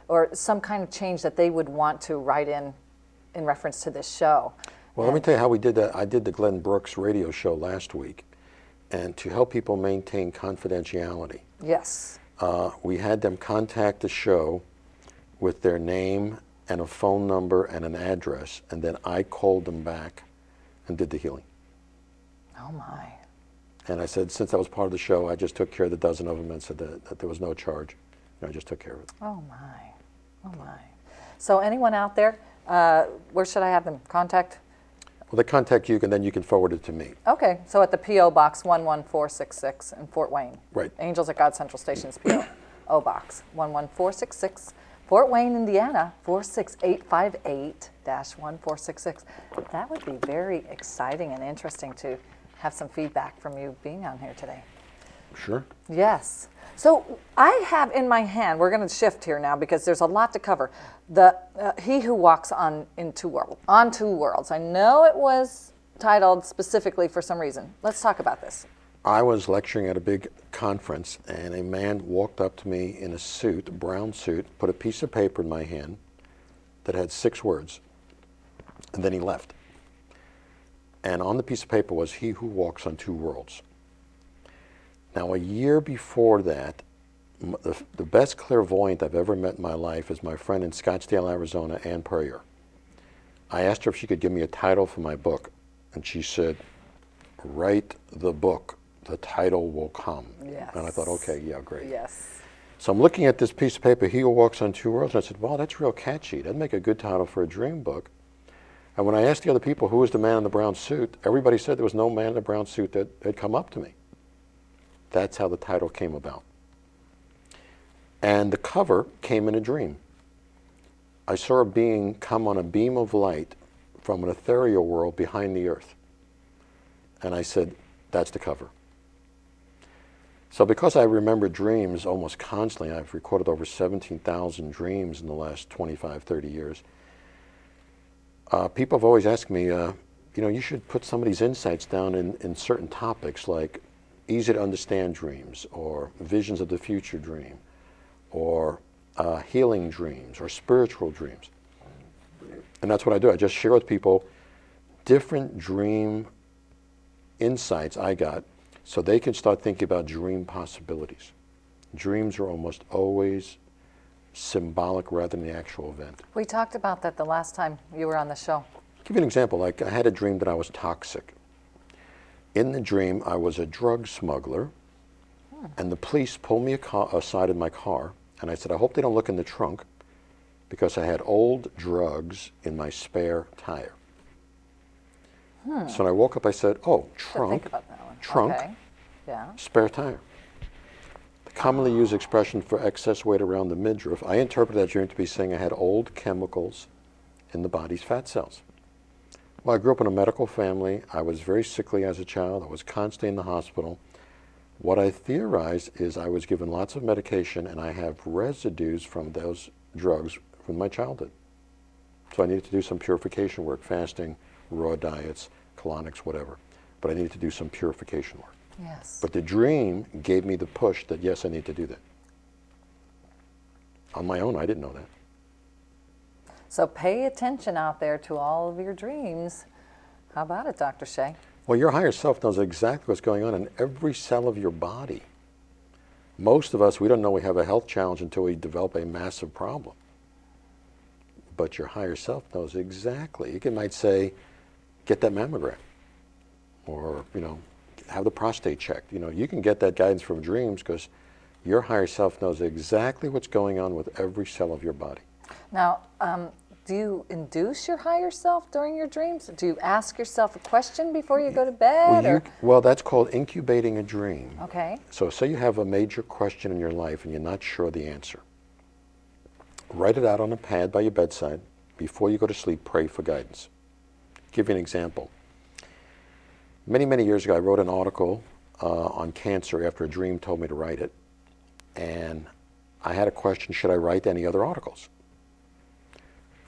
or some kind of change that they would want to write in reference to this show. Well, let me tell you how we did that. I did the Glenn Brooks radio show last week, and to help people maintain confidentiality, Yes. we had them contact the show with their name and a phone number and an address, and then I called them back and did the healing. Oh my. And I said, since I was part of the show, I just took care of the dozen of them and said that there was no charge. I just took care of it. Oh my. Oh my. So anyone out there, where should I have them contact? Well, they contact you, and then you can forward it to me. Okay, so at the P.O. Box 11466 in Fort Wayne. Right. Angels at God Central Station's P.O. Box 11466, Fort Wayne, Indiana, 46858-1466. That would be very exciting and interesting to have some feedback from you being on here today. Sure. Yes. So I have in my hand, we're going to shift here now because there's a lot to cover. He Who Walks on Two Worlds. I know it was titled specifically for some reason. Let's talk about this. I was lecturing at a big conference, and a man walked up to me in a suit, a brown suit, put a piece of paper in my hand that had 6 words, and then he left. And on the piece of paper was, "He who walks on two worlds." Now, a year before that, the best clairvoyant I've ever met in my life is my friend in Scottsdale, Arizona, Ann Purrier. I asked her if she could give me a title for my book, and she said, "Write the book. The title will come." Yes. And I thought, okay, yeah, great. Yes. So I'm looking at this piece of paper, "He Who Walks on Two Worlds," and I said, wow, that's real catchy. That'd make a good title for a dream book. And when I asked the other people who was the man in the brown suit, everybody said there was no man in the brown suit that had come up to me. That's how the title came about. And the cover came in a dream. I saw a being come on a beam of light from an ethereal world behind the earth. And I said, that's the cover. So because I remember dreams almost constantly, I've recorded over 17,000 dreams in the last 25, 30 years, people have always asked me, you should put some of these insights down in certain topics like easy to understand dreams, or visions of the future dream, or healing dreams, or spiritual dreams. And that's what I do. I just share with people different dream insights I got so they can start thinking about dream possibilities. Dreams are almost always symbolic rather than the actual event. We talked about that the last time you were on the show. I'll give you an example. Like, I had a dream that I was toxic. In the dream, I was a drug smuggler, and the police pulled me aside in my car, and I said, I hope they don't look in the trunk, because I had old drugs in my spare tire. So when I woke up, I said, oh, trunk, Think about that one. trunk, Okay. Yeah. spare tire. The commonly used expression for excess weight around the midriff, I interpreted that dream to be saying I had old chemicals in the body's fat cells. Well, I grew up in a medical family. I was very sickly as a child. I was constantly in the hospital. What I theorized is I was given lots of medication, and I have residues from those drugs from my childhood. So I needed to do some purification work, fasting, raw diets, colonics, whatever. But I needed to do some purification work. Yes. But the dream gave me the push that, yes, I need to do that. On my own, I didn't know that. So pay attention out there to all of your dreams. How about it, Dr. Shaye? Well, your higher self knows exactly what's going on in every cell of your body. Most of us, we don't know we have a health challenge until we develop a massive problem. But your higher self knows exactly. You might say, get that mammogram, or, have the prostate checked. You can get that guidance from dreams because your higher self knows exactly what's going on with every cell of your body. Now, do you induce your higher self during your dreams? Do you ask yourself a question before you go to bed? Well, that's called incubating a dream. Okay. So say you have a major question in your life and you're not sure the answer. Write it out on a pad by your bedside. Before you go to sleep, pray for guidance. Give you an example. Many, many years ago, I wrote an article on cancer after a dream told me to write it. And I had a question, should I write any other articles?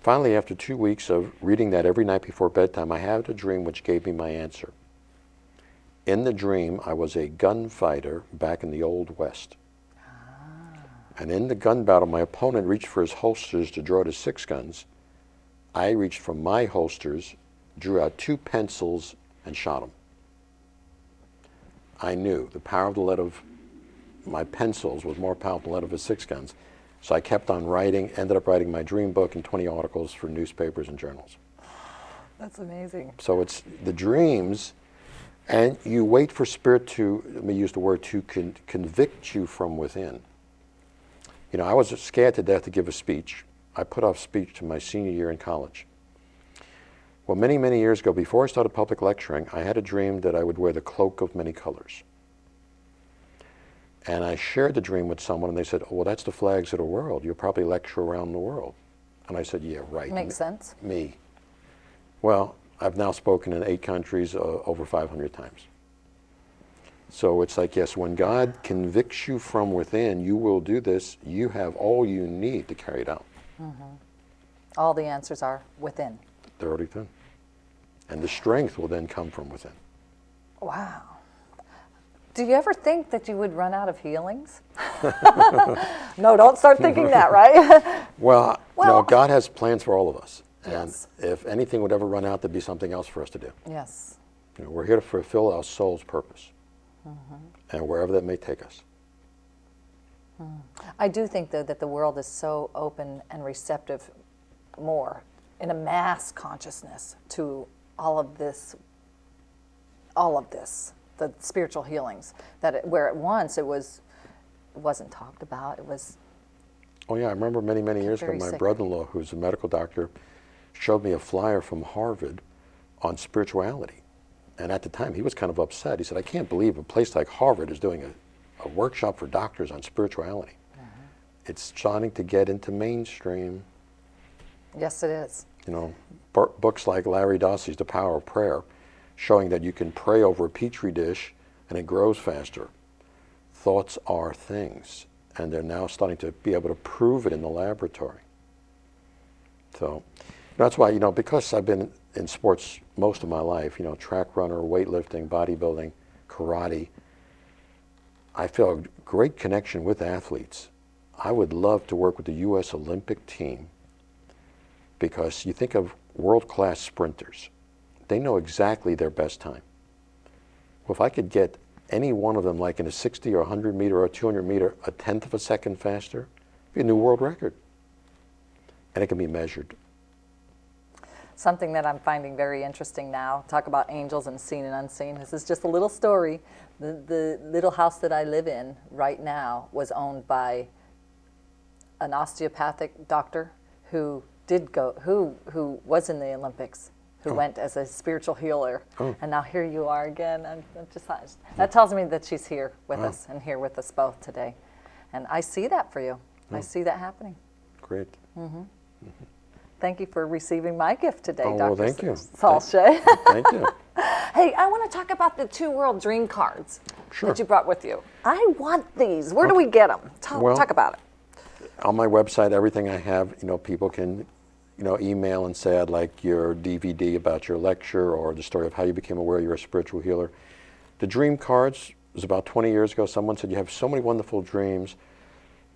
Finally, after 2 weeks of reading that every night before bedtime, I had a dream which gave me my answer. In the dream, I was a gunfighter back in the Old West. And in the gun battle, my opponent reached for his holsters to draw the 6 guns. I reached from my holsters, drew out 2 pencils, and shot him. I knew the power of the lead of my pencils was more powerful than the lead of his 6 guns. So I kept on writing, ended up writing my dream book and 20 articles for newspapers and journals. That's amazing. So it's the dreams, and you wait for Spirit to, let me use the word, to convict you from within. You know, I was scared to death to give a speech. I put off speech to my senior year in college. Well, many, many years ago, before I started public lecturing, I had a dream that I would wear the cloak of many colors. And I shared the dream with someone, and they said, oh, well, that's the flags of the world. You'll probably lecture around the world. And I said, yeah, right. Makes sense. Me. Well, I've now spoken in 8 countries over 500 times. So it's like, yes, when God convicts you from within, you will do this. You have all you need to carry it out. Mm-hmm. All the answers are within. They're already done. And the strength will then come from within. Wow. Do you ever think that you would run out of healings? No, don't start thinking that, right? Well, no, God has plans for all of us. And yes. if anything would ever run out, there'd be something else for us to do. Yes. You know, we're here to fulfill our soul's purpose. Mm-hmm. And wherever that may take us. I do think, though, that the world is so open and receptive more in a mass consciousness to all of this, the spiritual healings, that where at once it wasn't talked about. It was. Oh yeah, I remember many, many years ago, my brother-in-law, who's a medical doctor, showed me a flyer from Harvard on spirituality. And at the time, he was kind of upset. He said, I can't believe a place like Harvard is doing a workshop for doctors on spirituality. Mm-hmm. It's starting to get into mainstream. Yes, it is. You know, books like Larry Dossey's The Power of Prayer, showing that you can pray over a petri dish and it grows faster. Thoughts are things, and they're now starting to be able to prove it in the laboratory. So that's why, you know, because I've been in sports most of my life, you know, track runner, weightlifting, bodybuilding, karate, I feel a great connection with athletes. I would love to work with the U.S. Olympic team, because you think of world-class sprinters. They know exactly their best time. Well, if I could get any one of them, like in a 60 or 100 meter or 200 meter, a tenth of a second faster, it'd be a new world record. And it can be measured. Something that I'm finding very interesting now, talk about angels and seen and unseen. This is just a little story. The little house that I live in right now was owned by an osteopathic doctor who was in the Olympics, who went as a spiritual healer. And now here you are again. I'm just, that tells me that she's here with us and here with us both today. And I see that for you. I see that happening. Great. Mm-hmm. Mm-hmm. Thank you for receiving my gift today, Dr. Well, thank you. Saul Shaye. Thank you. Hey, I want to talk about the 2 World Dream cards that you brought with you. I want these. Where do we get them? Talk about it. On my website, everything I have, you know, people can, you know, email and say, I'd like your DVD about your lecture or the story of how you became aware you're a spiritual healer. The dream cards was about 20 years ago. Someone said, you have so many wonderful dreams.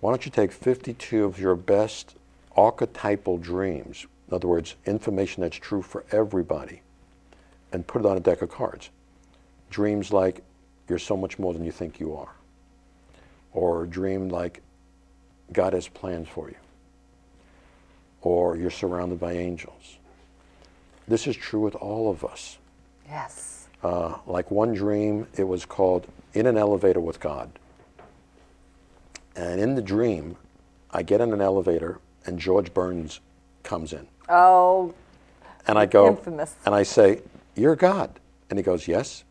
Why don't you take 52 of your best archetypal dreams, in other words, information that's true for everybody, and put it on a deck of cards. Dreams like, you're so much more than you think you are. Or a dream like, God has plans for you. Or you're surrounded by angels. This is true with all of us. Yes. Like one dream, it was called In an Elevator with God. And in the dream, I get in an elevator and George Burns comes in. Oh, and I go, infamous. And I say, you're God. And he goes, yes.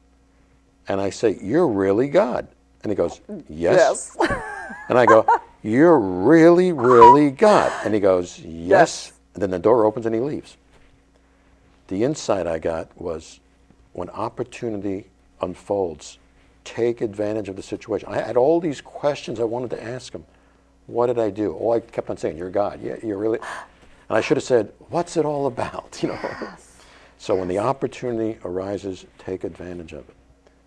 And I say, you're really God. And he goes, yes. And I go, you're really, really God. And he goes, yes. And then the door opens and he leaves. The insight I got was, when opportunity unfolds, take advantage of the situation. I had all these questions I wanted to ask him. What did I do? Oh, I kept on saying, you're God. Yeah, you're really. And I should have said, what's it all about? You know. Yes. So when the opportunity arises, take advantage of it.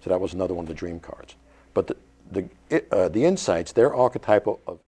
So that was another one of the dream cards. But the insights, they're archetypal of